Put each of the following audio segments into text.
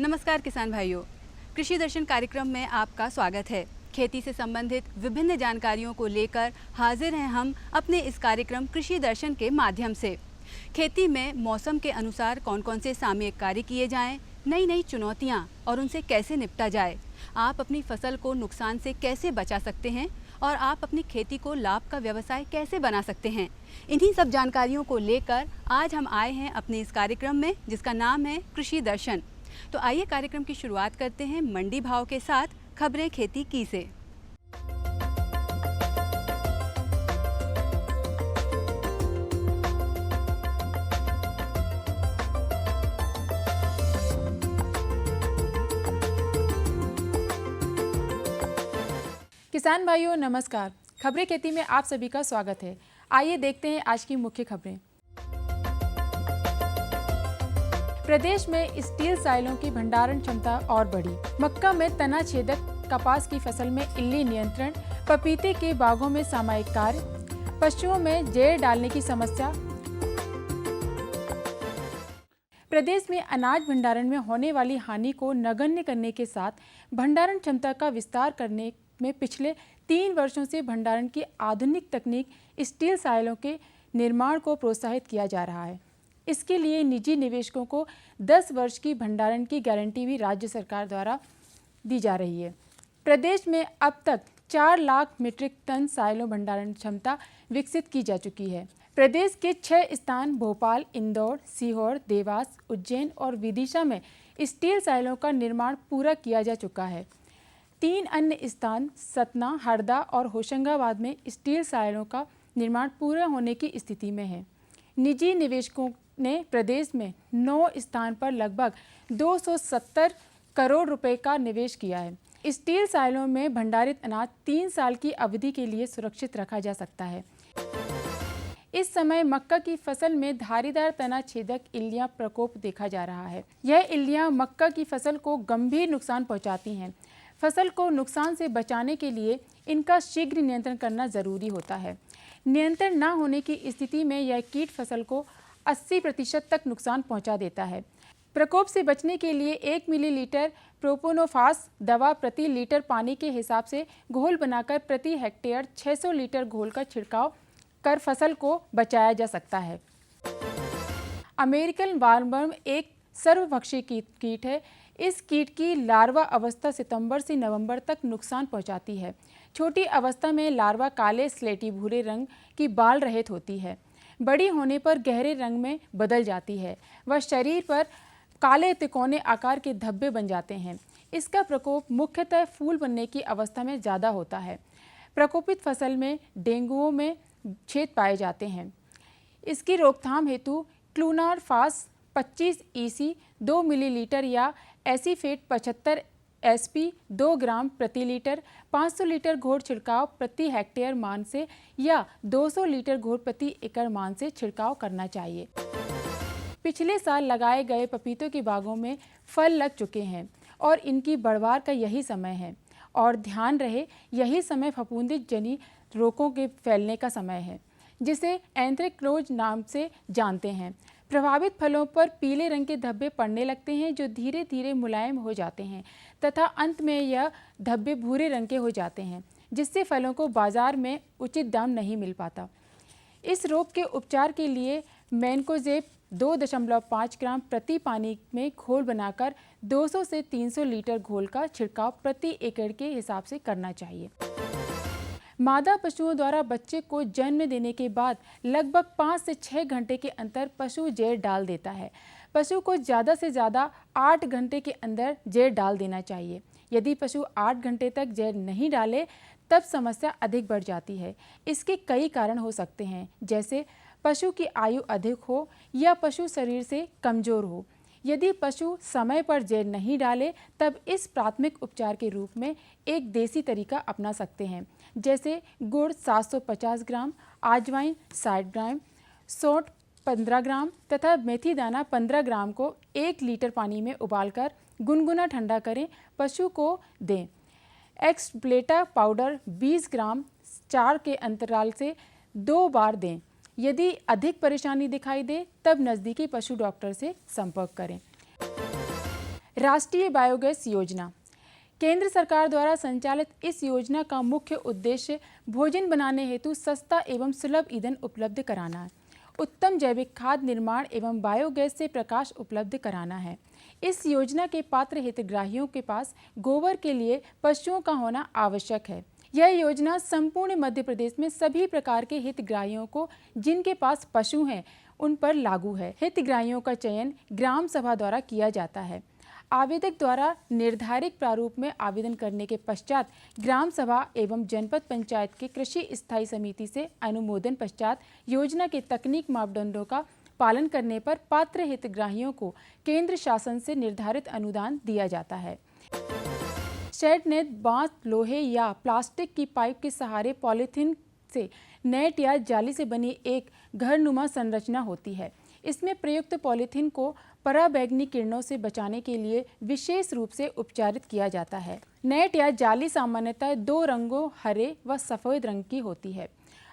नमस्कार किसान भाइयों, कृषि दर्शन कार्यक्रम में आपका स्वागत है। खेती से संबंधित विभिन्न जानकारियों को लेकर हाजिर हैं हम अपने इस कार्यक्रम कृषि दर्शन के माध्यम से। खेती में मौसम के अनुसार कौन कौन से सामयिक कार्य किए जाएं, नई नई चुनौतियां और उनसे कैसे निपटा जाए, आप अपनी फसल को नुकसान से कैसे बचा सकते हैं और आप अपनी खेती को लाभ का व्यवसाय कैसे बना सकते हैं, इन्हीं सब जानकारियों को लेकर आज हम आए हैं अपने इस कार्यक्रम में, जिसका नाम है कृषि दर्शन। तो आइए कार्यक्रम की शुरुआत करते हैं मंडी भाव के साथ खबरें खेती की से। किसान भाइयों नमस्कार। खबरें खेती में आप सभी का स्वागत है। आइए देखते हैं आज की मुख्य खबरें। प्रदेश में स्टील साइलों की भंडारण क्षमता और बढ़ी। मक्का में तना छेदक, कपास की फसल में इल्ली नियंत्रण, पपीते के बागों में सामयिक कार्य, पशुओं में जहर डालने की समस्या। प्रदेश में अनाज भंडारण में होने वाली हानि को नगण्य करने के साथ भंडारण क्षमता का विस्तार करने में पिछले 3 वर्षों से भंडारण की आधुनिक तकनीक स्टील साइलों के निर्माण को प्रोत्साहित किया जा रहा है। इसके लिए निजी निवेशकों को 10 वर्ष की भंडारण की गारंटी भी राज्य सरकार द्वारा दी जा रही है। प्रदेश में अब तक 4 लाख मीट्रिक टन साइलों भंडारण क्षमता विकसित की जा चुकी है। प्रदेश के 6 स्थान भोपाल, इंदौर, सीहोर, देवास, उज्जैन और विदिशा में स्टील साइलों का निर्माण पूरा किया जा चुका है। 3 अन्य स्थान सतना, हरदा और होशंगाबाद में स्टील साइलों का निर्माण पूरा होने की स्थिति में है। निजी निवेशकों ने प्रदेश में 9 स्थान पर लगभग 270 करोड़ रुपए का निवेश किया है। स्टील साइलों में भंडारित अनाज 3 साल की अवधि के लिए सुरक्षित रखा जा सकता है। इस समय मक्का की फसल में धारीदार तना छेदक इल्लियां प्रकोप देखा जा रहा है। यह इल्लियां मक्का की फसल को गंभीर नुकसान पहुंचाती हैं। फसल को नुकसान से बचाने के लिए इनका शीघ्र नियंत्रण करना जरूरी होता है। नियंत्रण न होने की स्थिति में यह कीट फसल को 80% तक नुकसान पहुंचा देता है। प्रकोप से बचने के लिए 1 मिलीलीटर प्रोपोनोफास दवा प्रति लीटर पानी के हिसाब से घोल बनाकर प्रति हेक्टेयर 600 लीटर घोल का छिड़काव कर फसल को बचाया जा सकता है। अमेरिकन वार्मवर्म एक सर्वभक्षी कीट है। इस कीट की लार्वा अवस्था सितंबर से नवंबर तक नुकसान पहुंचाती है। छोटी अवस्था में लार्वा काले स्लेटी भूरे रंग की बाल रहित होती है। बड़ी होने पर गहरे रंग में बदल जाती है। वह शरीर पर काले तिकोने आकार के धब्बे बन जाते हैं। इसका प्रकोप मुख्यतः फूल बनने की अवस्था में ज़्यादा होता है। प्रकोपित फसल में डेंगुओं में छेद पाए जाते हैं। इसकी रोकथाम हेतु क्लूनारफास 25 EC 2 मिलीलीटर या एसीफेट 75 SP 2 ग्राम प्रति लीटर 500 लीटर घोल छिड़काव प्रति हेक्टेयर मान से या 200 लीटर घोल प्रति एकड़ मान से छिड़काव करना चाहिए। पिछले साल लगाए गए पपीतों के बागों में फल लग चुके हैं और इनकी बढ़वार का यही समय है। और ध्यान रहे, यही समय फफूंदी जनित रोगों के फैलने का समय है, जिसे एंथ्रेक्नोज नाम से जानते हैं। प्रभावित फलों पर पीले रंग के धब्बे पड़ने लगते हैं, जो धीरे धीरे मुलायम हो जाते हैं तथा अंत में यह धब्बे भूरे रंग के हो जाते हैं, जिससे फलों को बाजार में उचित दाम नहीं मिल पाता। इस रोग के उपचार के लिए मैनकोजेब 2.5 ग्राम प्रति पानी में घोल बनाकर 200 से 300 लीटर घोल का छिड़काव प्रति एकड़ के हिसाब से करना चाहिए। मादा पशुओं द्वारा बच्चे को जन्म देने के बाद लगभग 5 से 6 घंटे के अंतर पशु जहर डाल देता है। पशु को ज़्यादा से ज़्यादा 8 घंटे के अंदर जहर डाल देना चाहिए। यदि पशु 8 घंटे तक जहर नहीं डाले तब समस्या अधिक बढ़ जाती है। इसके कई कारण हो सकते हैं, जैसे पशु की आयु अधिक हो या पशु शरीर से कमज़ोर हो। यदि पशु समय पर जहर नहीं डाले तब इस प्राथमिक उपचार के रूप में एक देसी तरीका अपना सकते हैं, जैसे गुड़ 750 ग्राम, आजवाइन 60 ग्राम, सौंठ 15 ग्राम तथा मेथी दाना 15 ग्राम को 1 लीटर पानी में उबालकर गुनगुना ठंडा करें, पशु को दें। एक्सप्लेटा पाउडर 20 ग्राम 4 के अंतराल से 2 बार दें। यदि अधिक परेशानी दिखाई दे तब नज़दीकी पशु डॉक्टर से संपर्क करें। राष्ट्रीय बायोगैस योजना। केंद्र सरकार द्वारा संचालित इस योजना का मुख्य उद्देश्य भोजन बनाने हेतु सस्ता एवं सुलभ ईंधन उपलब्ध कराना है, उत्तम जैविक खाद निर्माण एवं बायोगैस से प्रकाश उपलब्ध कराना है। इस योजना के पात्र हितग्राहियों के पास गोबर के लिए पशुओं का होना आवश्यक है। यह योजना संपूर्ण मध्य प्रदेश में सभी प्रकार के हितग्राहियों को जिनके पास पशु हैं उन पर लागू है। हितग्राहियों का चयन ग्राम सभा द्वारा किया जाता है। आवेदक द्वारा निर्धारित प्रारूप में आवेदन करने के पश्चात ग्राम सभा एवं जनपद पंचायत के कृषि स्थायी समिति से अनुमोदन पश्चात योजना के तकनीक मापदंडों का पालन करने पर पात्र हितग्राहियों को केंद्र शासन से निर्धारित अनुदान दिया जाता है। शेड नेट बांस, लोहे या प्लास्टिक की पाइप के सहारे पॉलीथीन से नेट या जाली से बनी एक घरनुमा संरचना होती है। इसमें प्रयुक्त पॉलीथीन को पराबैंगनी किरणों से बचाने के लिए विशेष रूप से उपचारित किया जाता है। नेट या जाली सामान्यतः 2 रंगों हरे व सफ़ेद रंग की होती है।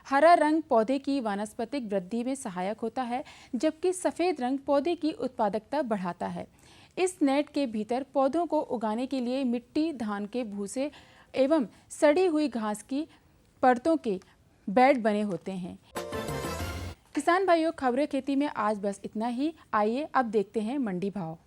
हरा रंग पौधे की वानस्पतिक वृद्धि में सहायक होता है, जबकि सफ़ेद रंग पौधे की उत्पादकता बढ़ाता है। इस नेट के भीतर पौधों को उगाने के लिए मिट्टी, धान के भूसे एवं सड़ी हुई घास की परतों के बेड बने होते हैं। किसान भाइयों, खबरें खेती में आज बस इतना ही। आइए अब देखते हैं मंडी भाव।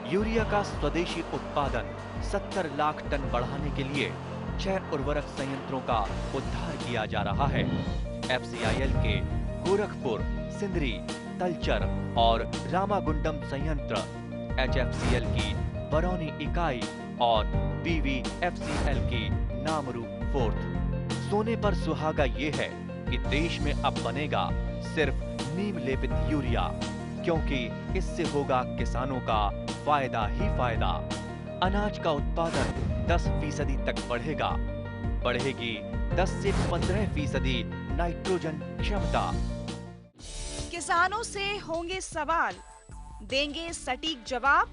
यूरिया का स्वदेशी उत्पादन 70 लाख टन बढ़ाने के लिए 6 उर्वरक संयंत्रों का उद्धार किया जा रहा है। FCIL के गोरखपुर, सिंदरी, तलचर और रामागुंडम संयंत्र, HFCL की बरौनी इकाई और BVFCL की नामरू फोर्थ। सोने पर सुहागा ये है कि देश में अब बनेगा सिर्फ नीम लेपित यूरिया, क्योंकि इससे होगा किसानों का फायदा ही फायदा। अनाज का उत्पादन 10% तक बढ़ेगा। बढ़ेगी 10 से 15% नाइट्रोजन क्षमता। किसानों से होंगे सवाल, देंगे सटीक जवाब,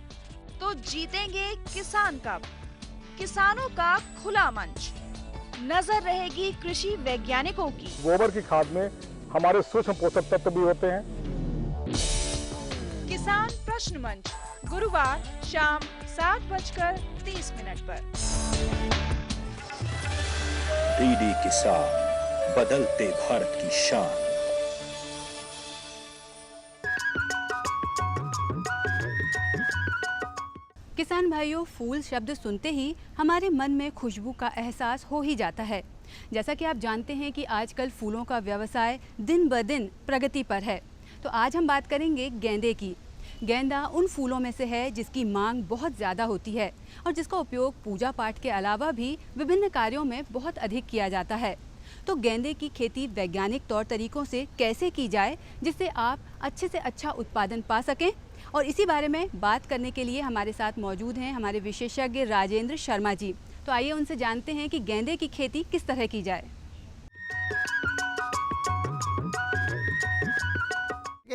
तो जीतेंगे किसान कप। किसानों का खुला मंच, नजर रहेगी कृषि वैज्ञानिकों की। गोबर की खाद में हमारे सूक्ष्म पोषक तत्व भी होते हैं। किसान प्रश्न मंच, गुरुवार शाम 7:30 पर। DD किसान, बदलते भारत की शान। किसान भाइयों, फूल शब्द सुनते ही हमारे मन में खुशबू का एहसास हो ही जाता है। जैसा कि आप जानते हैं कि आजकल फूलों का व्यवसाय दिन ब दिन प्रगति पर है। तो आज हम बात करेंगे गेंदे की। गेंदा उन फूलों में से है जिसकी मांग बहुत ज़्यादा होती है और जिसका उपयोग पूजा पाठ के अलावा भी विभिन्न कार्यों में बहुत अधिक किया जाता है। तो गेंदे की खेती वैज्ञानिक तौर तरीकों से कैसे की जाए जिससे आप अच्छे से अच्छा उत्पादन पा सकें, और इसी बारे में बात करने के लिए हमारे साथ मौजूद हैं हमारे विशेषज्ञ राजेंद्र शर्मा जी। तो आइए उनसे जानते हैं कि गेंदे की खेती किस तरह की जाए।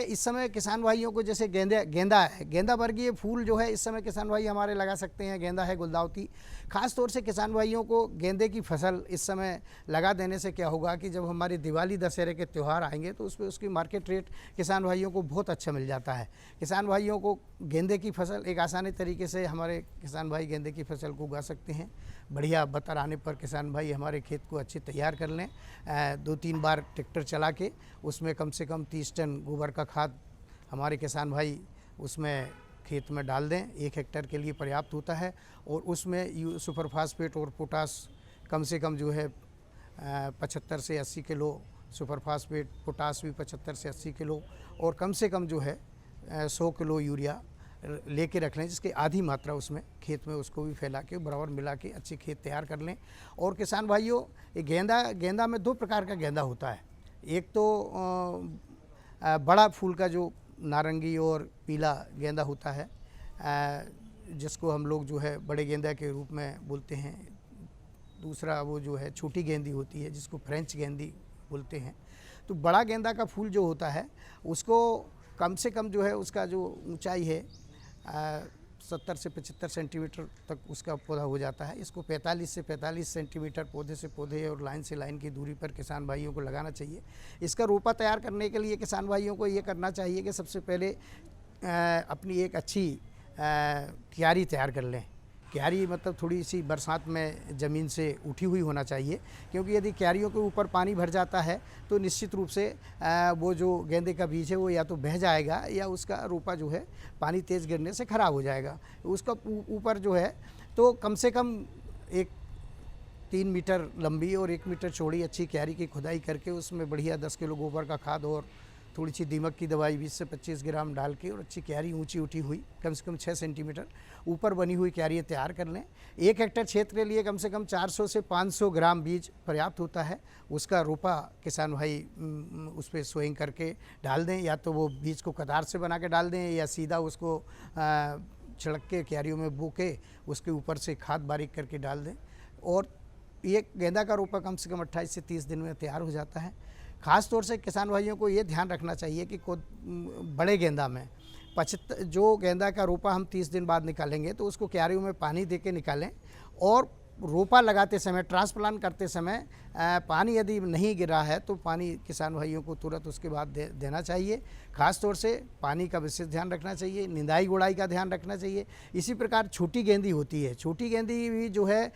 इस समय किसान भाइयों को जैसे गेंदा है, गेंदा वर्गीय फूल जो है इस समय किसान भाई हमारे लगा सकते हैं। गेंदा है, गुलदाउदी। खास तौर से किसान भाइयों को गेंदे की फसल इस समय लगा देने से क्या होगा कि जब हमारी दिवाली दशहरे के त्यौहार आएंगे तो उसमें उसकी मार्केट रेट किसान भाइयों को बहुत अच्छा मिल जाता है। किसान भाइयों को गेंदे की फसल एक आसानी तरीके से हमारे किसान भाई गेंदे की फसल को उगा सकते हैं। बढ़िया बतर आने पर किसान भाई हमारे खेत को अच्छे तैयार कर लें, 2-3 बार ट्रैक्टर चला के उसमें कम से कम 30 टन गोबर का खाद हमारे किसान भाई उसमें खेत में डाल दें। 1 हेक्टेयर के लिए पर्याप्त होता है। और उसमें सुपर फास्फेट और पोटास कम से कम जो है 75 से 80 किलो सुपर फास्फेट, पोटास भी 75 से 80 किलो, और कम से कम जो है 100 किलो यूरिया लेके रख लें, जिसकी आधी मात्रा उसमें खेत में उसको भी फैला के बराबर मिला के अच्छे खेत तैयार कर लें। और किसान भाइयों, ये गेंदा में 2 प्रकार का गेंदा होता है। एक तो बड़ा फूल का जो नारंगी और पीला गेंदा होता है, जिसको हम लोग जो है बड़े गेंदा के रूप में बोलते हैं। दूसरा वो जो है छोटी गेंदी होती है, जिसको फ्रेंच गेंदी बोलते हैं। तो बड़ा गेंदा का फूल जो होता है उसको कम से कम जो है उसका जो ऊंचाई है 70 से 75 सेंटीमीटर तक उसका पौधा हो जाता है। इसको 45 से 45 सेंटीमीटर पौधे से पौधे और लाइन से लाइन की दूरी पर किसान भाइयों को लगाना चाहिए। इसका रोपा तैयार करने के लिए किसान भाइयों को ये करना चाहिए कि सबसे पहले अपनी एक अच्छी क्यारी तैयार कर लें। क्यारी मतलब थोड़ी सी बरसात में ज़मीन से उठी हुई होना चाहिए, क्योंकि यदि क्यारियों के ऊपर पानी भर जाता है तो निश्चित रूप से वो जो गेंदे का बीज है वो या तो बह जाएगा या उसका रोपा जो है पानी तेज़ गिरने से ख़राब हो जाएगा। उसका ऊपर जो है तो कम से कम 3 मीटर लंबी और 1 मीटर चौड़ी अच्छी क्यारी की खुदाई करके उसमें बढ़िया 10 किलो गोबर का खाद और थोड़ी सी दीमक की दवाई 20 से 25 ग्राम डाल के और अच्छी क्यारी ऊंची उठी हुई कम से कम 6 सेंटीमीटर ऊपर बनी हुई क्यारी तैयार कर लें। 1 हेक्टेयर क्षेत्र के लिए कम से कम 400 से 500 ग्राम बीज पर्याप्त होता है। उसका रोपा किसान भाई उस पर सोइंग करके डाल दें, या तो वो बीज को कतार से बना के डाल दें या सीधा उसको छिड़क के क्यारियों में बो के उसके ऊपर से खाद बारीक करके डाल दें। और ये गेंदा का रोपा कम से कम 28 से 30 दिन में तैयार हो जाता है। ख़ास तौर से किसान भाइयों को ये ध्यान रखना चाहिए कि बड़े गेंदा में 75 जो गेंदा का रोपा हम 30 दिन बाद निकालेंगे तो उसको क्यारियों में पानी दे के निकालें। और रोपा लगाते समय, ट्रांसप्लांट करते समय पानी यदि नहीं गिरा है तो पानी किसान भाइयों को तुरंत उसके बाद देना चाहिए। ख़ास तौर से पानी का विशेष ध्यान रखना चाहिए, निंदाई गुड़ाई का ध्यान रखना चाहिए। इसी प्रकार छोटी गेंदी होती है। छोटी गेंदी भी जो है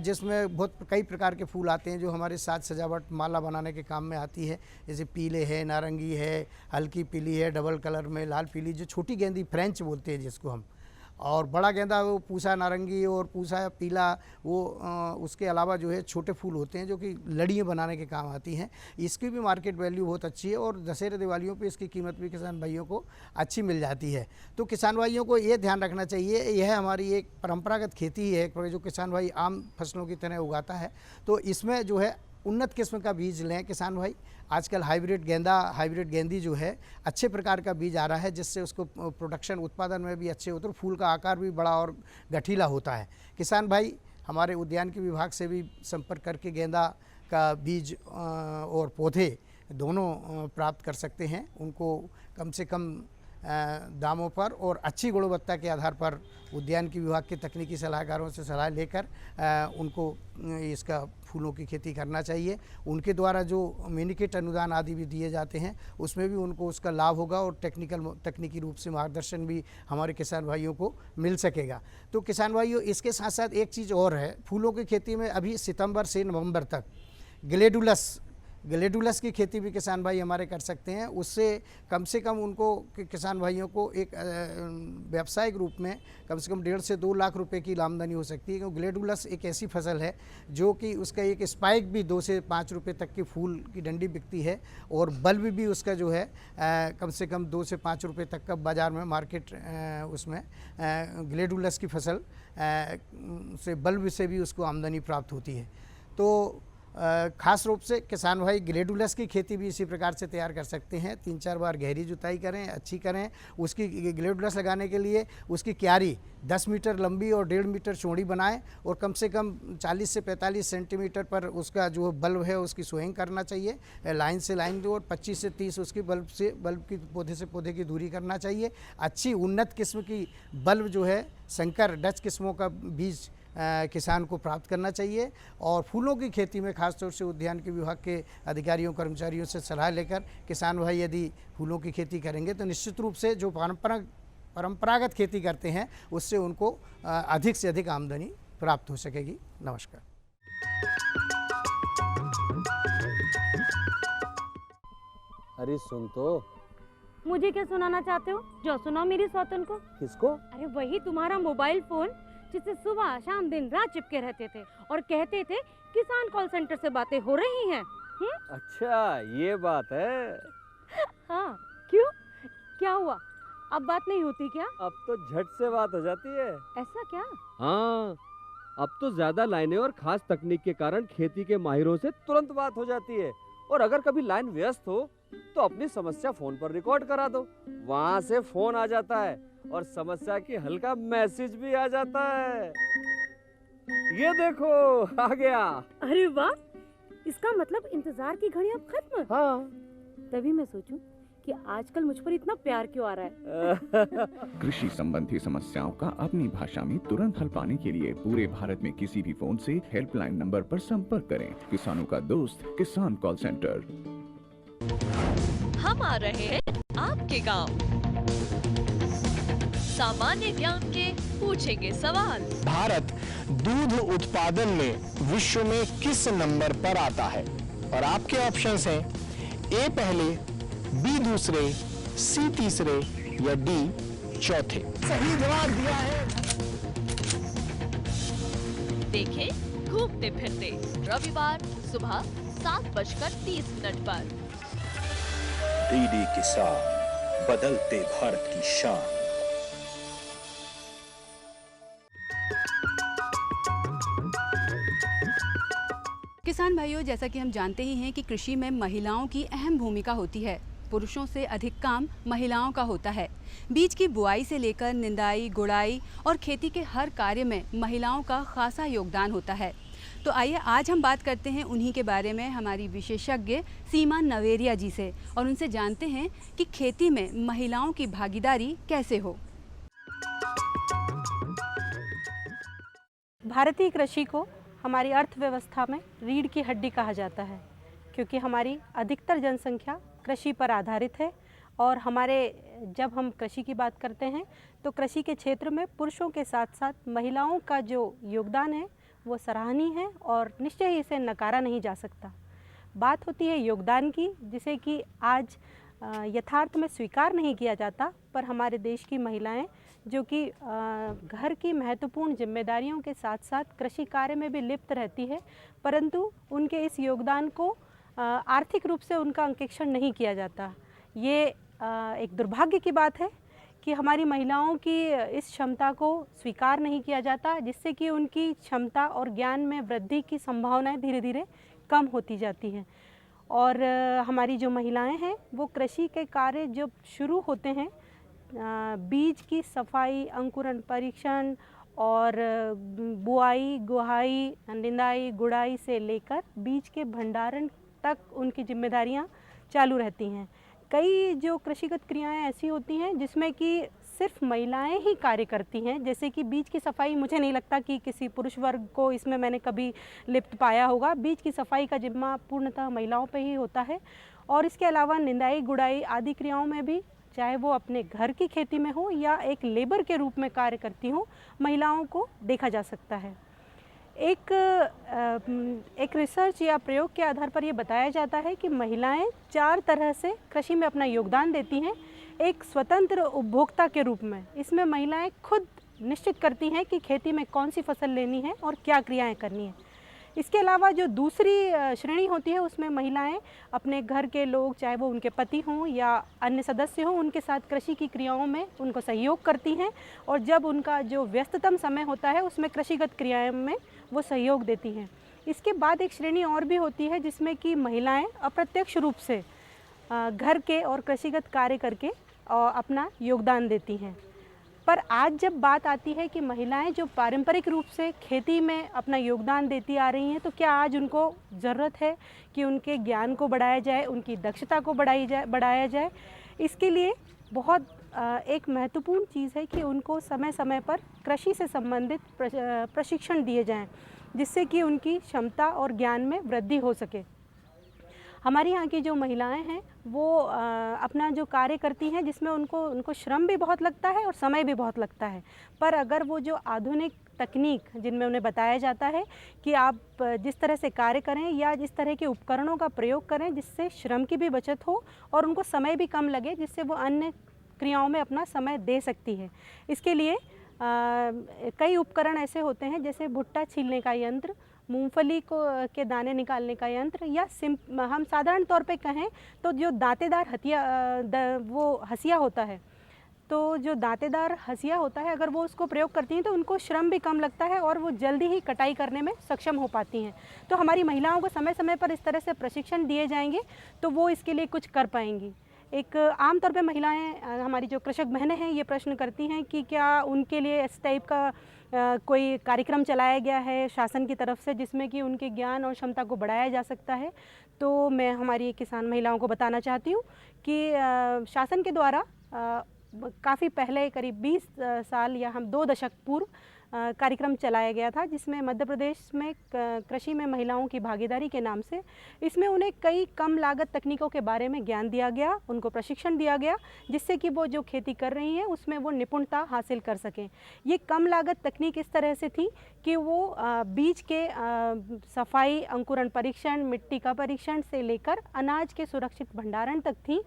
जिसमें बहुत कई प्रकार के फूल आते हैं जो हमारे साज सजावट माला बनाने के काम में आती है। जैसे पीले है, नारंगी है, हल्की पीली है, डबल कलर में लाल पीली, जो छोटी गेंदी फ्रेंच बोलते हैं जिसको हम। और बड़ा गेंदा वो पूसा नारंगी और पूसा पीला, वो उसके अलावा जो है छोटे फूल होते हैं जो कि लड़ियाँ बनाने के काम आती हैं। इसकी भी मार्केट वैल्यू बहुत अच्छी है और दशहरे दिवालियों पे इसकी कीमत भी किसान भाइयों को अच्छी मिल जाती है। तो किसान भाइयों को ये ध्यान रखना चाहिए, यह हमारी एक परंपरागत खेती है जो किसान भाई आम फसलों की तरह उगाता है। तो इसमें जो है उन्नत किस्म का बीज लें किसान भाई। आजकल हाइब्रिड गेंदी जो है अच्छे प्रकार का बीज आ रहा है, जिससे उसको प्रोडक्शन उत्पादन में भी अच्छे होते हैं, फूल का आकार भी बड़ा और गठीला होता है। किसान भाई हमारे उद्यान के विभाग से भी संपर्क करके गेंदा का बीज और पौधे दोनों प्राप्त कर सकते हैं। उनको कम से कम दामों पर और अच्छी गुणवत्ता के आधार पर उद्यान की विभाग के तकनीकी सलाहकारों से सलाह लेकर उनको इसका फूलों की खेती करना चाहिए। उनके द्वारा जो मिनीकिट अनुदान आदि भी दिए जाते हैं उसमें भी उनको उसका लाभ होगा और तकनीकी रूप से मार्गदर्शन भी हमारे किसान भाइयों को मिल सकेगा। तो किसान भाइयों, इसके साथ साथ एक चीज़ और है, फूलों की खेती में अभी सितंबर से नवंबर तक ग्लेडुलस की खेती भी किसान भाई हमारे कर सकते हैं। उससे कम से कम उनको किसान भाइयों को एक व्यावसायिक रूप में कम से कम 1.5 से 2 लाख रुपए की आमदनी हो सकती है। क्योंकि ग्लेडुलस एक ऐसी फसल है जो कि उसका एक स्पाइक भी 2 से 5 रुपए तक की फूल की डंडी बिकती है और बल्ब भी उसका जो है कम से कम 2 से 5 रुपए तक का बाज़ार में मार्केट उसमें ग्लेडुलस की फसल से बल्ब से भी उसको आमदनी प्राप्त होती है। तो खास रूप से किसान भाई ग्लेडुलस की खेती भी इसी प्रकार से तैयार कर सकते हैं। 3-4 बार गहरी जुताई करें, अच्छी करें। उसकी ग्लेडुलस लगाने के लिए उसकी क्यारी 10 मीटर लंबी और 1.5 मीटर चौड़ी बनाएं और कम से कम 40 से 45 सेंटीमीटर पर उसका जो बल्ब है उसकी सोइंग करना चाहिए, लाइन से लाइन और 25 से 30 उसकी बल्ब की पौधे से पौधे की दूरी करना चाहिए। अच्छी उन्नत किस्म की बल्ब जो है संकर डच किस्मों का बीज किसान को प्राप्त करना चाहिए। और फूलों की खेती में खासतौर से उद्यान के विभाग के अधिकारियों कर्मचारियों से सलाह लेकर किसान भाई यदि फूलों की खेती करेंगे तो निश्चित रूप से जो परंपरागत खेती करते हैं उससे उनको अधिक से अधिक आमदनी प्राप्त हो सकेगी। नमस्कार। अरे सुन तो। मुझे क्या सुनाना चाहते हो? जो सुनाओ मेरी सौतन को। किसको? अरे वही तुम्हारा मोबाइल फोन जिससे सुबह शाम दिन रात चिपके रहते थे और कहते थे किसान कॉल सेंटर से बातें हो रही हैं। अच्छा ये बात है। हाँ, क्यों? क्या हुआ? अब बात नहीं होती क्या? अब तो झट से बात हो जाती है। ऐसा क्या? हाँ, अब तो ज्यादा लाइनें और खास तकनीक के कारण खेती के माहिरों से तुरंत बात हो जाती है। और अगर कभी लाइन व्यस्त हो तो अपनी समस्या फोन पर रिकॉर्ड करा दो, वहाँ से फोन आ जाता है और समस्या की हल का मैसेज भी आ जाता है। ये देखो आ गया। अरे वाह, इसका मतलब इंतजार की घड़ी अब खत्म। हाँ। तभी मैं सोचूं कि आजकल मुझ पर इतना प्यार क्यों आ रहा है। कृषि संबंधी समस्याओं का अपनी भाषा में तुरंत हल पाने के लिए पूरे भारत में किसी भी फोन से हेल्पलाइन नंबर पर संपर्क करें। किसानों का दोस्त किसान कॉल सेंटर। हम आ रहे हैं आपके गांव। सामान्य ज्ञान के पूछेंगे सवाल। भारत दूध उत्पादन में विश्व में किस नंबर पर आता है? और आपके ऑप्शंस हैं ए पहले, बी दूसरे, सी तीसरे या डी चौथे। सही जवाब दिया है। देखें घूमते फिरते रविवार सुबह 7:30 पर। डीडी किसान, बदलते भारत की शान। किसान भाइयों, जैसा कि हम जानते ही हैं कि कृषि में महिलाओं की अहम भूमिका होती है। पुरुषों से अधिक काम महिलाओं का होता है। बीज की बुआई से लेकर निंदाई, गुड़ाई और खेती के हर कार्य में महिलाओं का खासा योगदान होता है। तो आइए आज हम बात करते हैं उन्हीं के बारे में हमारी विशेषज्ञ सीमा नवेरिया जी से और उनसे जानते हैं कि खेती में महिलाओं की भागीदारी कैसे हो। भारतीय कृषि को हमारी अर्थव्यवस्था में रीढ़ की हड्डी कहा जाता है, क्योंकि हमारी अधिकतर जनसंख्या कृषि पर आधारित है। और जब हम कृषि की बात करते हैं तो कृषि के क्षेत्र में पुरुषों के साथ साथ महिलाओं का जो योगदान है वो सराहनीय है और निश्चय ही इसे नकारा नहीं जा सकता। बात होती है योगदान की, जिसे कि आज यथार्थ में स्वीकार नहीं किया जाता, पर हमारे देश की महिलाएं जो कि घर की महत्वपूर्ण जिम्मेदारियों के साथ साथ कृषि कार्य में भी लिप्त रहती है, परंतु उनके इस योगदान को आर्थिक रूप से उनका अंकेक्षण नहीं किया जाता। ये एक दुर्भाग्य की बात है कि हमारी महिलाओं की इस क्षमता को स्वीकार नहीं किया जाता, जिससे कि उनकी क्षमता और ज्ञान में वृद्धि की संभावनाएं धीरे धीरे कम होती जाती हैं। और हमारी जो महिलाएं हैं वो कृषि के कार्य जब शुरू होते हैं, बीज की सफाई, अंकुरण परीक्षण और बुआई, गुहाई, निंदाई, गुड़ाई से लेकर बीज के भंडारण तक उनकी जिम्मेदारियां चालू रहती हैं। कई जो कृषिगत क्रियाएं ऐसी होती हैं जिसमें कि सिर्फ महिलाएं ही कार्य करती हैं, जैसे कि बीज की सफाई। मुझे नहीं लगता कि किसी पुरुष वर्ग को इसमें मैंने कभी लिप्त पाया होगा। बीज की सफाई का जिम्मा पूर्णतः महिलाओं पे ही होता है। और इसके अलावा निंदाई, गुड़ाई आदि क्रियाओं में भी, चाहे वो अपने घर की खेती में हो या एक लेबर के रूप में कार्य करती हो, महिलाओं को देखा जा सकता है। एक रिसर्च या प्रयोग के आधार पर ये बताया जाता है कि महिलाएं 4 तरह से कृषि में अपना योगदान देती हैं। एक स्वतंत्र उपभोक्ता के रूप में, इसमें महिलाएं खुद निश्चित करती हैं कि खेती में कौन सी फसल लेनी है और क्या क्रियाएं करनी है। इसके अलावा जो दूसरी श्रेणी होती है, उसमें महिलाएं अपने घर के लोग, चाहे वो उनके पति हों या अन्य सदस्य हों, उनके साथ कृषि की क्रियाओं में उनको सहयोग करती हैं। और जब उनका जो व्यस्ततम समय होता है उसमें कृषिगत क्रियाओं में वो सहयोग देती हैं। इसके बाद एक श्रेणी और भी होती है जिसमें कि महिलाएं अप्रत्यक्ष रूप से घर के और कृषिगत कार्य करके अपना योगदान देती हैं। पर आज जब बात आती है कि महिलाएं जो पारंपरिक रूप से खेती में अपना योगदान देती आ रही हैं, तो क्या आज उनको ज़रूरत है कि उनके ज्ञान को बढ़ाया जाए, उनकी दक्षता को बढ़ाया जाए? इसके लिए बहुत एक महत्वपूर्ण चीज़ है कि उनको समय समय पर कृषि से संबंधित प्रशिक्षण दिए जाएं, जिससे कि उनकी क्षमता और ज्ञान में वृद्धि हो सके। हमारी यहाँ की जो महिलाएं हैं वो अपना जो कार्य करती हैं, जिसमें उनको श्रम भी बहुत लगता है और समय भी बहुत लगता है, पर अगर वो जो आधुनिक तकनीक जिनमें उन्हें बताया जाता है कि आप जिस तरह से कार्य करें या जिस तरह के उपकरणों का प्रयोग करें जिससे श्रम की भी बचत हो और उनको समय भी कम लगे, जिससे वो अन्य क्रियाओं में अपना समय दे सकती है। इसके लिए कई उपकरण ऐसे होते हैं, जैसे भुट्टा छीलने का यंत्र, मूंगफली के दाने निकालने का यंत्र, या हम साधारण तौर पे कहें तो जो दांतेदार हसिया होता है, तो जो दांतेदार हंसिया होता है, अगर वो उसको प्रयोग करती हैं तो उनको श्रम भी कम लगता है और वो जल्दी ही कटाई करने में सक्षम हो पाती हैं। तो हमारी महिलाओं को समय समय पर इस तरह से प्रशिक्षण दिए जाएंगे तो वो इसके लिए कुछ कर पाएंगी। एक आमतौर पे महिलाएं, हमारी जो कृषक बहनें हैं, ये प्रश्न करती हैं कि क्या उनके लिए इस टाइप का कोई कार्यक्रम चलाया गया है शासन की तरफ से जिसमें कि उनके ज्ञान और क्षमता को बढ़ाया जा सकता है। तो मैं हमारी किसान महिलाओं को बताना चाहती हूँ कि शासन के द्वारा काफ़ी पहले, करीब 20 साल या हम 2 दशक पूर्व कार्यक्रम चलाया गया था, जिसमें मध्य प्रदेश में कृषि में महिलाओं की भागीदारी के नाम से इसमें उन्हें कई कम लागत तकनीकों के बारे में ज्ञान दिया गया, उनको प्रशिक्षण दिया गया, जिससे कि वो जो खेती कर रही हैं उसमें वो निपुणता हासिल कर सकें। ये कम लागत तकनीक इस तरह से थी कि वो बीज के सफाई, अंकुरण परीक्षण, मिट्टी का परीक्षण से लेकर अनाज के सुरक्षित भंडारण तक थी।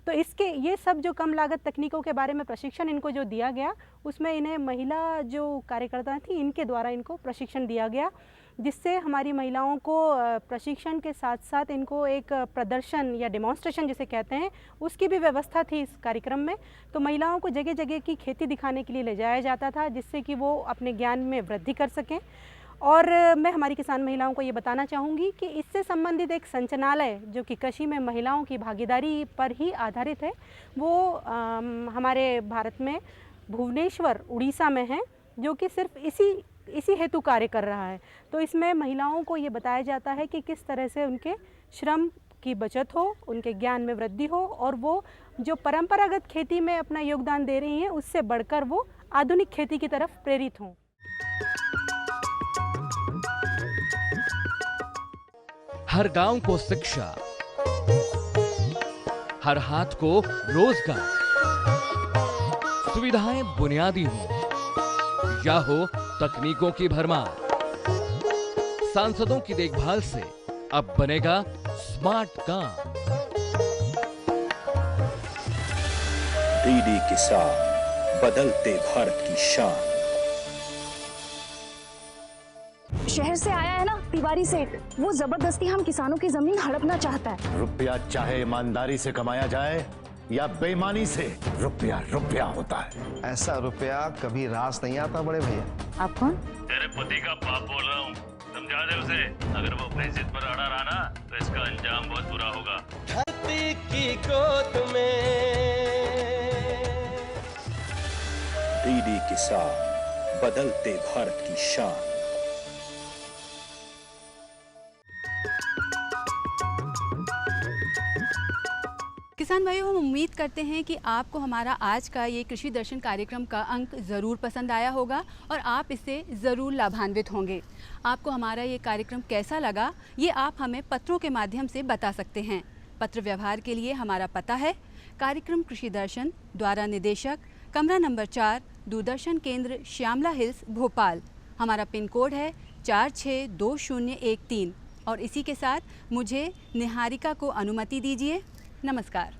तो इसके ये सब जो कम लागत तकनीकों के बारे में प्रशिक्षण इनको जो दिया गया, उसमें इन्हें महिला जो कार्यकर्ता थी इनके द्वारा इनको प्रशिक्षण दिया गया, जिससे हमारी महिलाओं को प्रशिक्षण के साथ साथ इनको एक प्रदर्शन या डेमोन्स्ट्रेशन जिसे कहते हैं उसकी भी व्यवस्था थी इस कार्यक्रम में। तो महिलाओं को जगह जगह की खेती दिखाने के लिए ले जाया जाता था, जिससे कि वो अपने ज्ञान में वृद्धि कर सकें। और मैं हमारी किसान महिलाओं को ये बताना चाहूँगी कि इससे संबंधित एक संचालनालय जो कि कृषि में महिलाओं की भागीदारी पर ही आधारित है, वो हमारे भारत में भुवनेश्वर, उड़ीसा में है, जो कि सिर्फ इसी हेतु कार्य कर रहा है। तो इसमें महिलाओं को ये बताया जाता है कि किस तरह से उनके श्रम की बचत हो, उनके ज्ञान में वृद्धि हो और वो जो परंपरागत खेती में अपना योगदान दे रही हैं उससे बढ़कर वो आधुनिक खेती की तरफ प्रेरित हों। हर गांव को शिक्षा, हर हाथ को रोजगार, सुविधाएं बुनियादी हो या हो तकनीकों की भरमार, सांसदों की देखभाल से अब बनेगा स्मार्ट काम। डीडी किसान, बदलते भारत की शान। शहर से आया है ना तिवारी सेठ, वो जबरदस्ती हम किसानों की जमीन हड़पना चाहता है। रुपया चाहे ईमानदारी से कमाया जाए या बेईमानी से, रुपया रुपया होता है। ऐसा रुपया कभी रास नहीं आता बड़े भैया। आप कौन? तेरे पति का बाप बोल रहा हूँ, समझा दे उसे। अगर वो अपनी जिद पर अड़ा रहा ना तो इसका अंजाम बहुत बुरा होगा। धरती की गोद में डीडी किसान, बदलते भारत की शान। किसान भाइयों, हम उम्मीद करते हैं कि आपको हमारा आज का ये कृषि दर्शन कार्यक्रम का अंक ज़रूर पसंद आया होगा और आप इससे ज़रूर लाभान्वित होंगे। आपको हमारा ये कार्यक्रम कैसा लगा, ये आप हमें पत्रों के माध्यम से बता सकते हैं। पत्र व्यवहार के लिए हमारा पता है कार्यक्रम कृषि दर्शन, द्वारा निदेशक, कमरा नंबर 4, दूरदर्शन केंद्र, श्यामला हिल्स, भोपाल। हमारा पिन कोड है 462013। और इसी के साथ मुझे निहारिका को अनुमति दीजिए। नमस्कार।